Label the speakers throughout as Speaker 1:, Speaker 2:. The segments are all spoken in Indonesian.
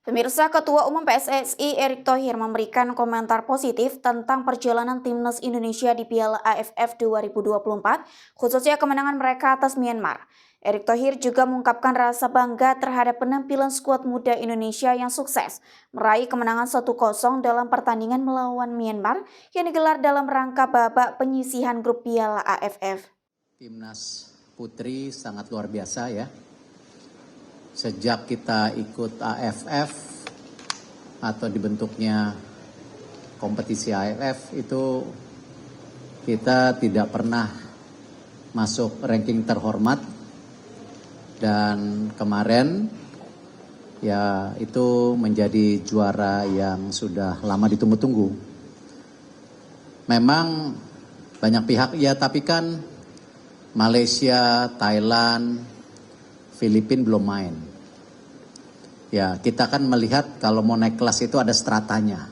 Speaker 1: Pemirsa, Ketua Umum PSSI Erick Thohir memberikan komentar positif tentang perjalanan timnas Indonesia di Piala AFF 2024, khususnya kemenangan mereka atas Myanmar. Erick Thohir juga mengungkapkan rasa bangga terhadap penampilan skuad muda Indonesia yang sukses meraih kemenangan 1-0 dalam pertandingan melawan Myanmar yang digelar dalam rangka babak penyisihan grup Piala AFF.
Speaker 2: Timnas putri sangat luar biasa ya. Sejak kita ikut AFF atau dibentuknya kompetisi AFF itu kita tidak pernah masuk ranking terhormat, dan kemarin ya itu menjadi juara yang sudah lama ditunggu-tunggu. Memang banyak pihak ya, tapi kan Malaysia, Thailand, Filipina belum main. Ya, kita kan melihat kalau mau naik kelas itu ada stratanya.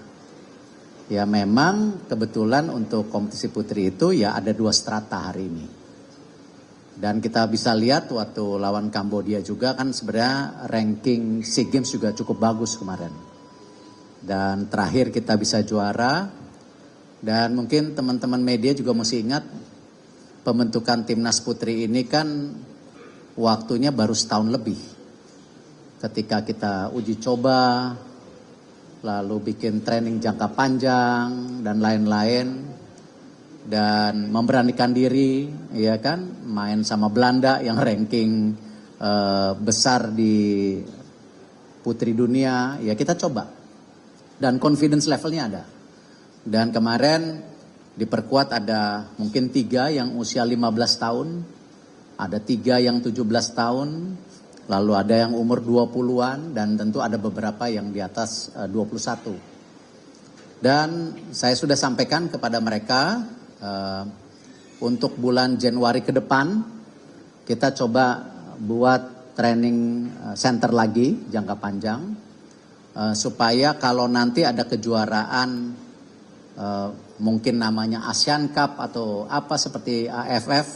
Speaker 2: Ya memang kebetulan untuk kompetisi putri itu ya ada 2 strata hari ini. Dan kita bisa lihat waktu lawan Kambodia juga kan sebenarnya ranking SEA Games juga cukup bagus kemarin. Dan terakhir kita bisa juara. Dan mungkin teman-teman media juga mesti ingat pembentukan timnas putri ini kan waktunya baru setahun lebih. Ketika kita uji coba, lalu bikin training jangka panjang dan lain-lain, dan memberanikan diri, ya kan, main sama Belanda yang ranking besar di putri dunia, ya kita coba. Dan confidence levelnya ada. Dan kemarin diperkuat ada mungkin 3 yang usia 15 tahun, ada 3 yang 17 tahun, lalu ada yang umur 20-an, dan tentu ada beberapa yang di atas 21. Dan saya sudah sampaikan kepada mereka untuk bulan Januari ke depan kita coba buat training center lagi jangka panjang supaya kalau nanti ada kejuaraan mungkin namanya ASEAN Cup atau apa seperti AFF,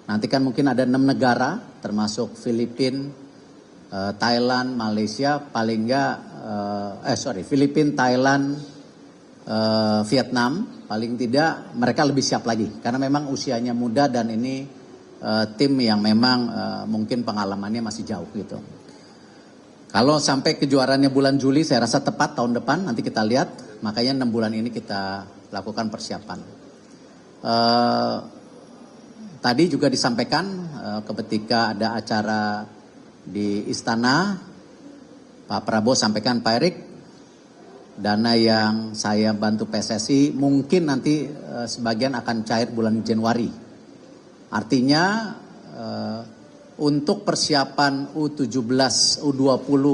Speaker 2: nanti kan mungkin ada 6 negara termasuk Filipina, Thailand, Malaysia, paling enggak Filipina, Thailand, Vietnam, paling tidak mereka lebih siap lagi karena memang usianya muda dan ini tim yang memang mungkin pengalamannya masih jauh gitu. Kalau sampai kejuaraannya bulan Juli saya rasa tepat tahun depan, nanti kita lihat, makanya 6 bulan ini kita lakukan persiapan. Tadi juga disampaikan ketika ada acara di Istana, Pak Prabowo sampaikan, Pak Erick, dana yang saya bantu PSSI mungkin nanti sebagian akan cair bulan Januari. Artinya untuk persiapan U17, U20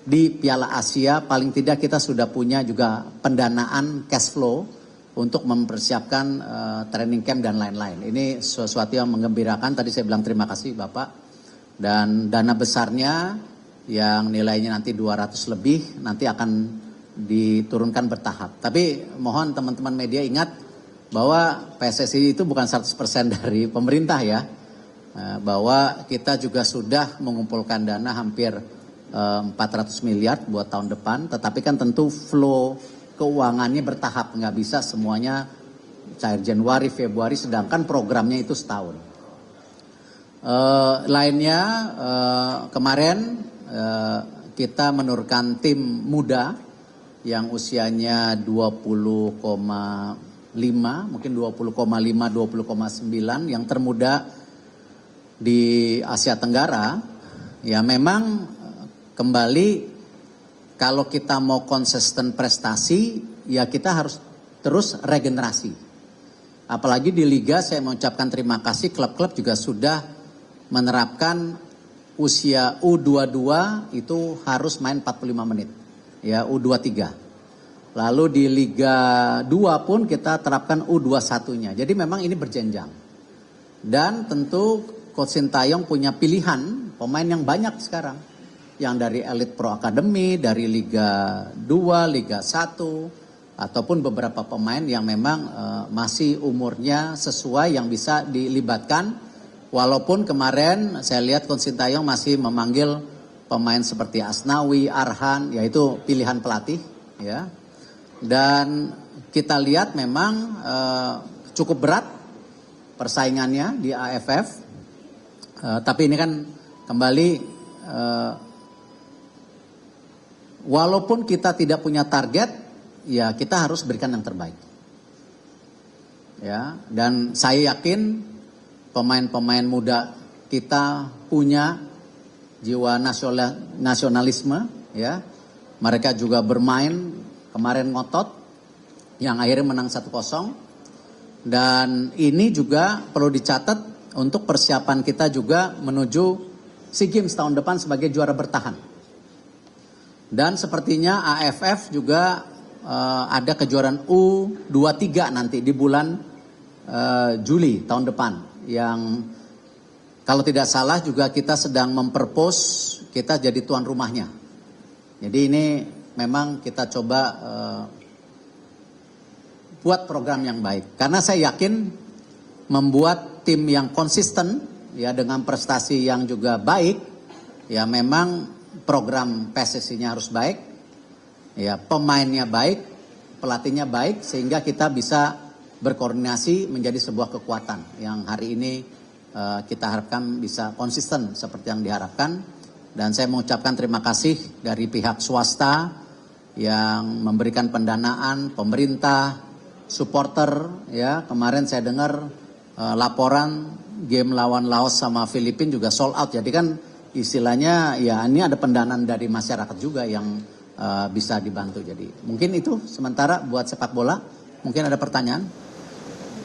Speaker 2: di Piala Asia paling tidak kita sudah punya juga pendanaan cash flow untuk mempersiapkan training camp dan lain-lain. Ini sesuatu yang menggembirakan. Tadi saya bilang terima kasih Bapak. Dan dana besarnya yang nilainya nanti 200 lebih nanti akan diturunkan bertahap. Tapi mohon teman-teman media ingat bahwa PSSI itu bukan 100% dari pemerintah ya. Bahwa kita juga sudah mengumpulkan dana hampir 400 miliar buat tahun depan. Tetapi kan tentu flow keuangannya bertahap, nggak bisa semuanya cair Januari, Februari, sedangkan programnya itu setahun. Lainnya kemarin kita menurunkan tim muda yang usianya 20,5, mungkin 20,5, 20,9 yang termuda di Asia Tenggara. Ya memang kembali kalau kita mau konsisten prestasi, ya kita harus terus regenerasi. Apalagi di Liga saya mengucapkan terima kasih, klub-klub juga sudah menerapkan usia U22 itu harus main 45 menit. Ya U23. Lalu di Liga 2 pun kita terapkan U21-nya. Jadi memang ini berjenjang. Dan tentu Coach Sintayong punya pilihan pemain yang banyak sekarang. Yang dari Elite Pro Academy, dari Liga 2, Liga 1, ataupun beberapa pemain yang memang masih umurnya sesuai yang bisa dilibatkan. Walaupun kemarin saya lihat Coach Sintayong masih memanggil pemain seperti Asnawi, Arhan, yaitu pilihan pelatih, ya. Dan kita lihat memang cukup berat persaingannya di AFF. Tapi ini kan kembali, walaupun kita tidak punya target, ya kita harus berikan yang terbaik. Ya, dan saya yakin pemain-pemain muda kita punya jiwa nasionalisme, ya. Mereka juga bermain kemarin ngotot, yang akhirnya menang 1-0. Dan ini juga perlu dicatat untuk persiapan kita juga menuju SEA Games tahun depan sebagai juara bertahan. Dan sepertinya AFF juga ada kejuaraan U23 nanti di bulan Juli tahun depan, yang kalau tidak salah juga kita sedang memperpose kita jadi tuan rumahnya. Jadi ini memang kita coba buat program yang baik. Karena saya yakin membuat tim yang konsisten, ya, dengan prestasi yang juga baik, ya memang program PSSI-nya harus baik, ya pemainnya baik, pelatihnya baik, sehingga kita bisa berkoordinasi menjadi sebuah kekuatan yang hari ini kita harapkan bisa konsisten seperti yang diharapkan. Dan saya mengucapkan terima kasih dari pihak swasta yang memberikan pendanaan, pemerintah, supporter, ya. Kemarin saya dengar laporan game lawan Laos sama Filipina juga sold out. Jadi kan istilahnya ya ini ada pendanaan dari masyarakat juga yang bisa dibantu. Jadi mungkin itu sementara buat sepak bola. Mungkin ada pertanyaan?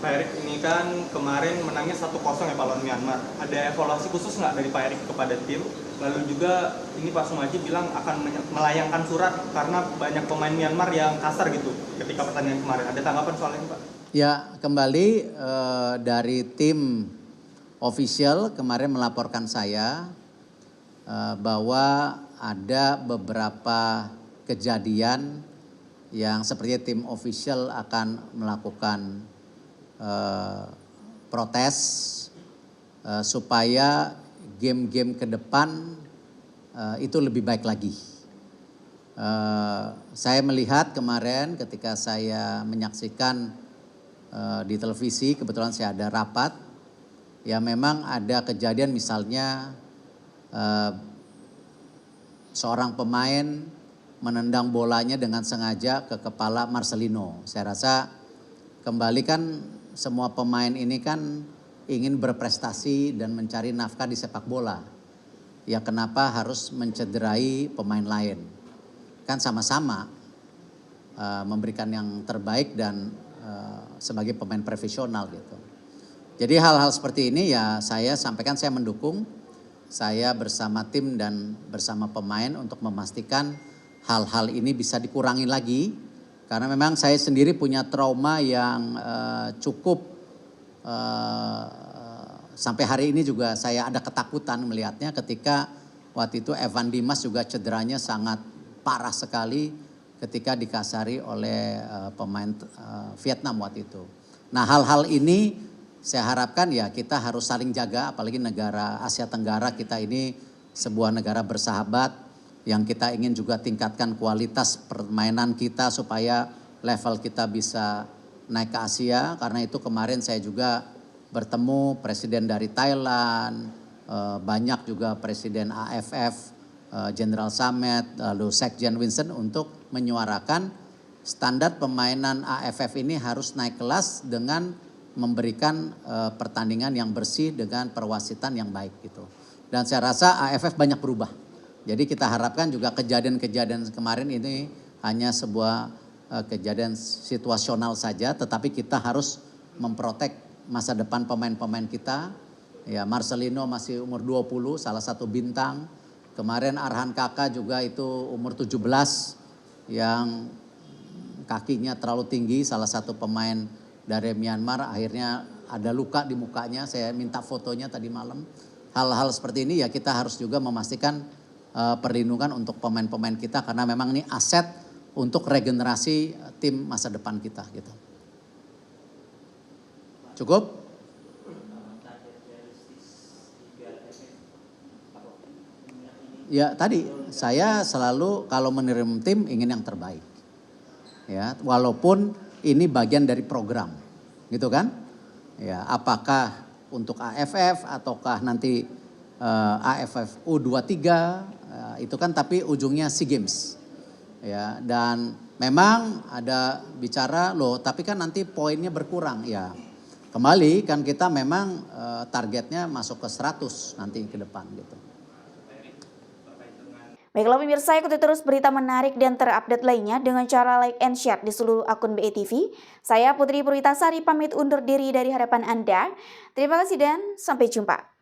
Speaker 3: Pak Erik, ini kan kemarin menangnya 1-0 ya Pak lawan Myanmar. Ada evaluasi khusus nggak dari Pak Erik kepada tim? Lalu juga ini Pak Sumaji bilang akan melayangkan surat karena banyak pemain Myanmar yang kasar gitu ketika pertandingan kemarin. Ada tanggapan soal ini Pak?
Speaker 2: Ya, kembali dari tim official kemarin melaporkan saya bahwa ada beberapa kejadian yang sepertinya tim official akan melakukan protes supaya game-game ke depan itu lebih baik lagi. Saya melihat kemarin ketika saya menyaksikan di televisi, kebetulan saya ada rapat, ya memang ada kejadian misalnya seorang pemain menendang bolanya dengan sengaja ke kepala Marcelino. Saya rasa kembali kan semua pemain ini kan ingin berprestasi dan mencari nafkah di sepak bola. Ya kenapa harus mencederai pemain lain? Kan sama-sama memberikan yang terbaik dan sebagai pemain profesional gitu. Jadi hal-hal seperti ini ya saya sampaikan, saya mendukung. Saya bersama tim dan bersama pemain untuk memastikan hal-hal ini bisa dikurangi lagi. Karena memang saya sendiri punya trauma yang cukup sampai hari ini juga saya ada ketakutan melihatnya ketika waktu itu Evan Dimas juga cederanya sangat parah sekali ketika dikasari oleh pemain Vietnam waktu itu. Nah hal-hal ini saya harapkan ya kita harus saling jaga, apalagi negara Asia Tenggara kita ini sebuah negara bersahabat yang kita ingin juga tingkatkan kualitas permainan kita supaya level kita bisa naik ke Asia. Karena itu kemarin saya juga bertemu presiden dari Thailand, banyak juga presiden AFF, General Samet, lalu Sekjen Winston untuk menyuarakan standar permainan AFF ini harus naik kelas dengan memberikan pertandingan yang bersih dengan perwasitan yang baik gitu. Dan saya rasa AFF banyak berubah. Jadi kita harapkan juga kejadian-kejadian kemarin ini hanya sebuah kejadian situasional saja, tetapi kita harus memprotek masa depan pemain-pemain kita. Ya Marcelino masih umur 20, salah satu bintang. Kemarin Arhan Kakak juga itu umur 17 yang kakinya terlalu tinggi, salah satu pemain dari Myanmar akhirnya ada luka di mukanya, saya minta fotonya tadi malam. Hal-hal seperti ini ya kita harus juga memastikan perlindungan untuk pemain-pemain kita karena memang ini aset untuk regenerasi tim masa depan kita gitu. Cukup? Ya tadi saya selalu kalau menerima tim ingin yang terbaik. Ya, walaupun ini bagian dari program. Gitu kan? Ya, apakah untuk AFF ataukah nanti AFF U23 itu kan tapi ujungnya SEA Games. Ya, dan memang ada bicara loh, tapi kan nanti poinnya berkurang. Ya, kembali kan kita memang targetnya masuk ke 100 nanti ke depan gitu.
Speaker 1: Baiklah pemirsa, ikuti terus berita menarik dan terupdate lainnya dengan cara like and share di seluruh akun BETV. Saya Putri Purwitasari pamit undur diri dari hadapan Anda. Terima kasih dan sampai jumpa.